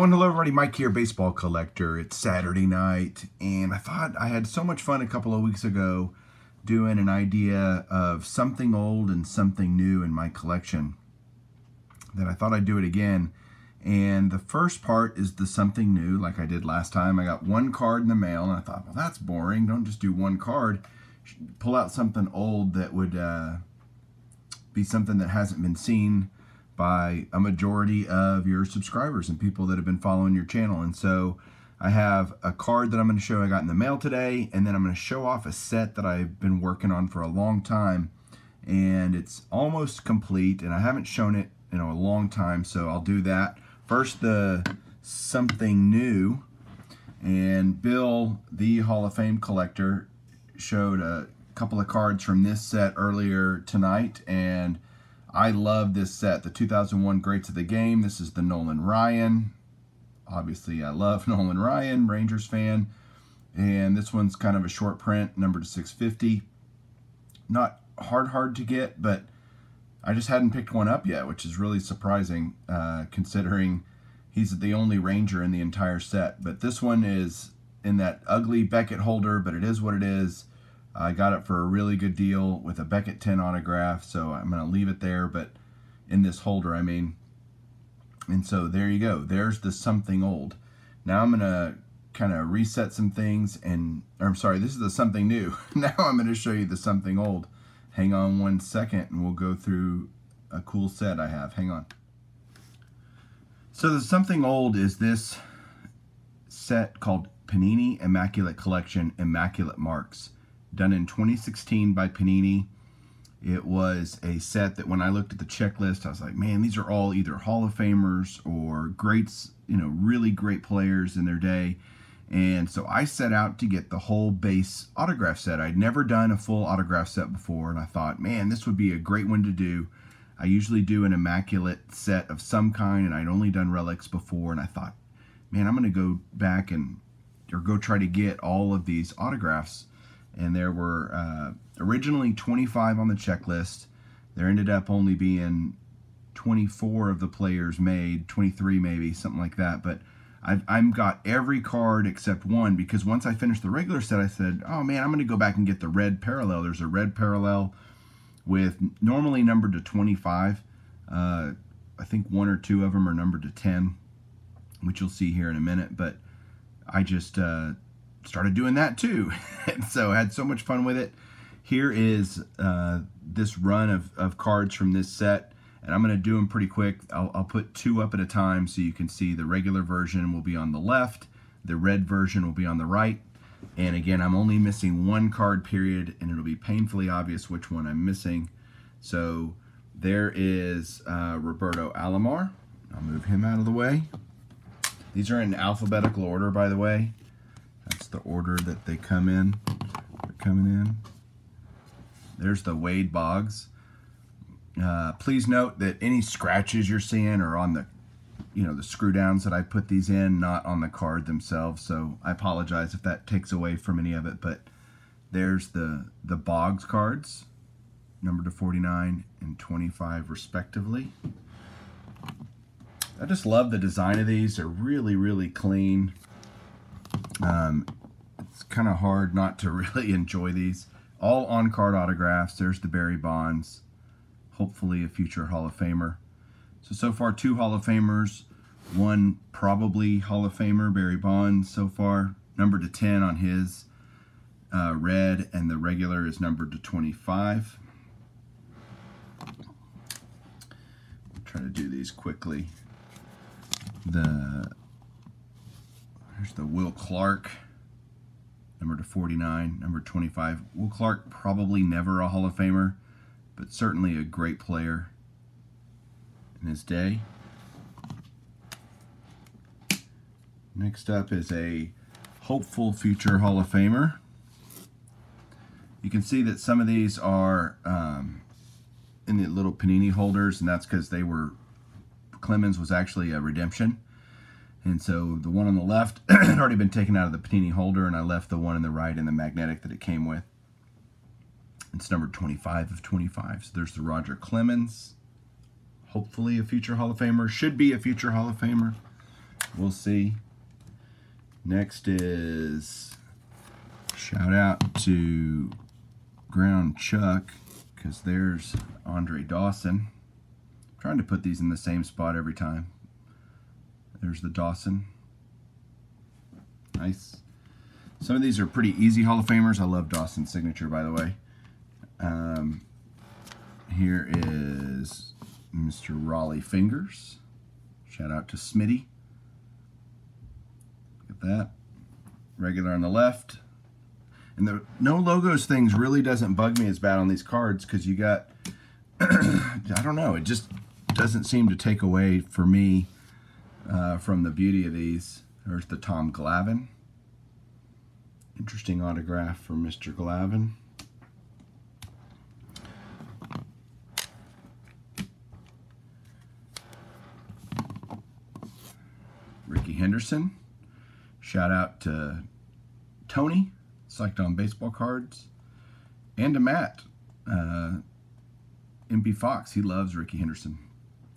and hello everybody, Mike here, baseball collector. It's Saturday night, and I thought I had so much fun a couple of weeks ago doing an idea of something old and something new in my collection that I thought I'd do it again. And the first part is the something new, like I did last time. I got one card in the mail, and I thought, well, that's boring. Don't just do one card. Pull out something old that would be something that hasn't been seen by a majority of your subscribers and people that have been following your channel. And so I have a card that I'm going to show I got in the mail today, and then I'm going to show off a set that I've been working on for a long time, and it's almost complete, and I haven't shown it in a long time, so I'll do that. First, the something new, and Bill, the Hall of Fame collector, showed a couple of cards from this set earlier tonight, and I love this set, the 2001 Greats of the Game. This is the Nolan Ryan. Obviously, I love Nolan Ryan, Rangers fan. And this one's kind of a short print, numbered to 650. Not hard to get, but I just hadn't picked one up yet, which is really surprising, considering he's the only Ranger in the entire set. But this one is in that ugly Beckett holder, but it is what it is. I got it for a really good deal with a Beckett 10 autograph, so I'm going to leave it there, but in this holder, I mean. And so there you go. There's the something old. Now I'm going to kind of reset some things, or I'm sorry, this is the something new. Now I'm going to show you the something old. Hang on one second, and we'll go through a cool set I have. Hang on. So the something old is this set called Panini Immaculate Collection Immaculate Marks, done in 2016 by Panini. It was a set that when I looked at the checklist, I was like, man, these are all either Hall of Famers or greats, you know, really great players in their day. And so I set out to get the whole base autograph set. I'd never done a full autograph set before, and I thought, man, this would be a great one to do. I usually do an immaculate set of some kind, and I'd only done relics before, and I thought, man, I'm going to go back or go try to get all of these autographs. And there were originally 25 on the checklist. There ended up only being 24 of the players made, 23 maybe, something like that. But I've got every card except one, because once I finished the regular set, I said, oh man, I'm going to go back and get the red parallel. There's a red parallel with normally numbered to 25. I think one or two of them are numbered to 10, which you'll see here in a minute. But I just started doing that too. And so I had so much fun with it. Here is this run of cards from this set, and I'm going to do them pretty quick. I'll put two up at a time so you can see the regular version will be on the left, the red version will be on the right, and again, I'm only missing one card period, and it'll be painfully obvious which one I'm missing. So there is Roberto Alomar. I'll move him out of the way. These are in alphabetical order, by the way. That's the order that they come in. They're coming in. There's the Wade Boggs. Please note that any scratches you're seeing are on the, the screw downs that I put these in, not on the card themselves. So I apologize if that takes away from any of it. But there's the Boggs cards, numbered to 49 and 25 respectively. I just love the design of these. They're really clean. It's kind of hard not to really enjoy these. All on-card autographs. There's the Barry Bonds, hopefully a future Hall of Famer. So far 2 Hall of Famers, 1 probably Hall of Famer, Barry Bonds so far, numbered to 10 on his red, and the regular is numbered to 25. I'll try to do these quickly. There's the Will Clark, number to 49, number 25. Will Clark, probably never a Hall of Famer, but certainly a great player in his day. Next up is a hopeful future Hall of Famer. You can see that some of these are in the little Panini holders, and that's because Clemens was actually a redemption. And so the one on the left had already been taken out of the Panini holder, and I left the one on the right in the magnetic that it came with. It's number 25 of 25. So there's the Roger Clemens. Hopefully a future Hall of Famer. Should be a future Hall of Famer. We'll see. Next is shout out to Ground Chuck, because there's Andre Dawson. I'm trying to put these in the same spot every time. There's the Dawson. Nice. Some of these are pretty easy Hall of Famers. I love Dawson's signature, by the way. Here is Mr. Raleigh Fingers. Shout out to Smitty. Look at that. Regular on the left. And the no logos things really doesn't bug me as bad on these cards, because you got, I don't know, it just doesn't seem to take away for me from the beauty of these. There's the Tom Glavine. Interesting autograph for Mr. Glavine. Ricky Henderson. Shout out to Tony, Psyched on Baseball Cards, and to Matt, MP Fox. He loves Ricky Henderson,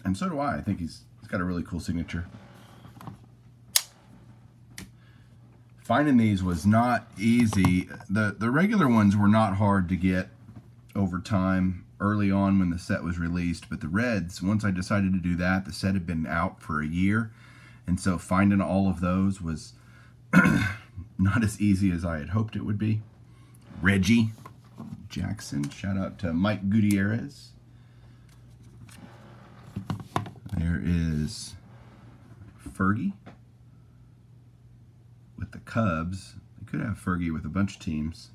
and so do I. I think he's got a really cool signature. Finding these was not easy. The regular ones were not hard to get over time early on when the set was released, but the reds, once I decided to do that, the set had been out for a year, and so finding all of those was not as easy as I had hoped it would be. Reggie Jackson. Shout out to Mike Gutierrez. There is Fergie with the Cubs. They could have Fergie with a bunch of teams.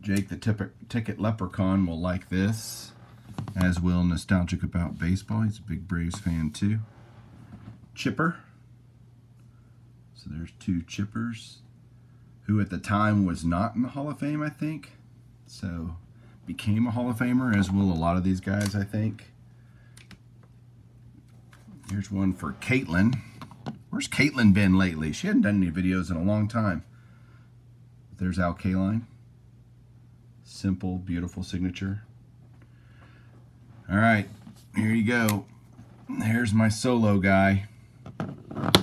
Jake the Ticket Leprechaun will like this, as will Nostalgic About Baseball. He's a big Braves fan too. Chipper. So there's two Chippers, who at the time was not in the Hall of Fame, I think. So became a Hall of Famer, as will a lot of these guys, I think. Here's one for Caitlin. Where's Caitlin been lately? She hadn't done any videos in a long time. There's Al Kaline. Simple, beautiful signature. All right, here you go. Here's my solo guy.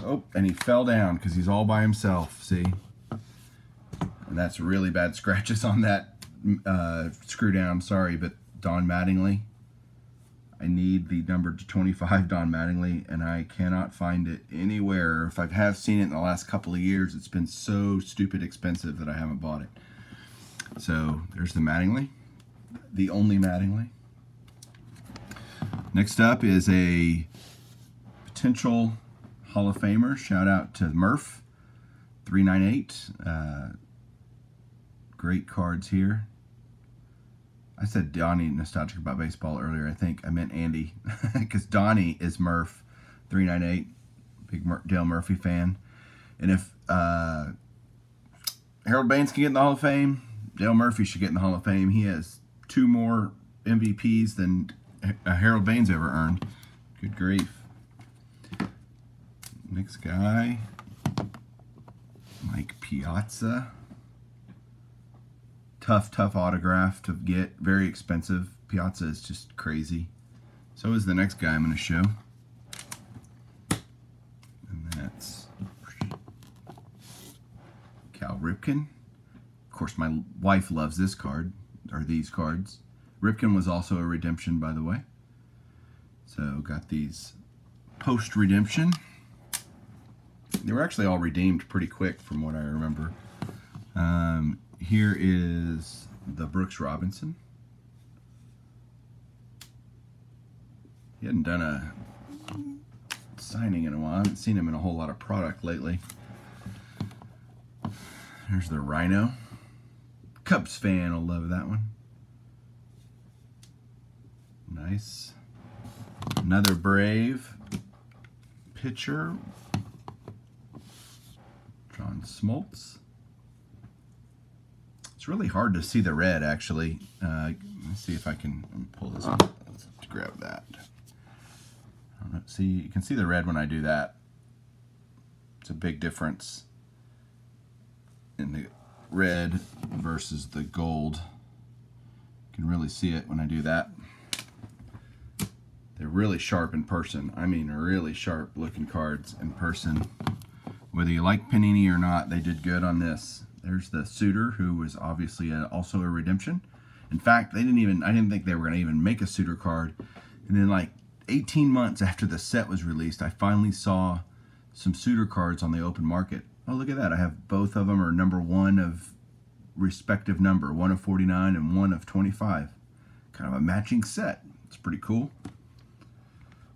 Oh, and he fell down because he's all by himself, see? And that's really bad scratches on that screw down, sorry, but Don Mattingly. I need the number 25 Don Mattingly, and I cannot find it anywhere. If I have seen it in the last couple of years, it's been so stupid expensive that I haven't bought it. So there's the Mattingly, the only Mattingly. Next up is a potential Hall of Famer. Shout out to Murph, 398. Great cards here. I said Donnie Nostalgic About Baseball earlier. I think I meant Andy, because Donnie is Murph, 398. Big Dale Murphy fan. And if Harold Baines can get in the Hall of Fame, Dale Murphy should get in the Hall of Fame. He has 2 more MVPs than Harold Baines ever earned. Good grief. Next guy, Mike Piazza. Tough autograph to get. Very expensive. Piazza is just crazy. So is the next guy I'm going to show. And that's Cal Ripken. Of course, my wife loves this card, or these cards. Ripken was also a redemption, by the way. So got these post-redemption. They were actually all redeemed pretty quick from what I remember. Here is the Brooks Robinson. He hadn't done a signing in a while. I haven't seen him in a whole lot of product lately. Here's the Rhino. Cubs fan will love that one. Nice. Another Brave pitcher. John Smoltz. It's really hard to see the red, actually. Let's see if I can pull this one. Let's grab that. I don't know. See, you can see the red when I do that. It's a big difference in the red versus the gold. You can really see it when I do that. They're really sharp in person. I mean, really sharp looking cards in person. Whether you like Panini or not, they did good on this. There's the Suitor, who was obviously also a redemption. In fact, I didn't think they were going to even make a Suitor card. And then like 18 months after the set was released, I finally saw some Suitor cards on the open market. Oh, look at that. I have both of them are number 1 of respective number, 1 of 49 and 1 of 25. Kind of a matching set. It's pretty cool.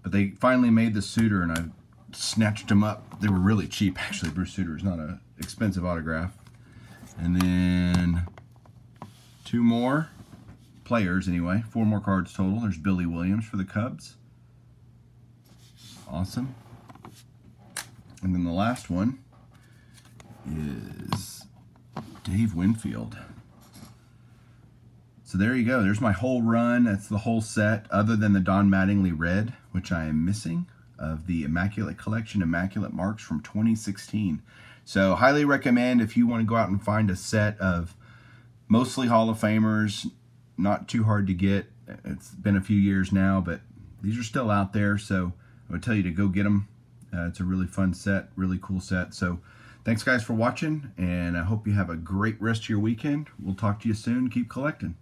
But they finally made the Suitor, and I snatched them up. They were really cheap, actually. Bruce Suitor is not an expensive autograph. And then 2 more players, anyway. 4 more cards total. There's Billy Williams for the Cubs. Awesome. And then the last one is Dave Winfield. So there you go. There's my whole run. That's the whole set, other than the Don Mattingly red, which I am missing, of the Immaculate Collection Immaculate Marks from 2016. So highly recommend if you want to go out and find a set of mostly Hall of Famers. Not too hard to get. It's been a few years now, but these are still out there, so I would tell you to go get them. It's a really fun set, really cool set. So thanks guys for watching, and I hope you have a great rest of your weekend. We'll talk to you soon. Keep collecting.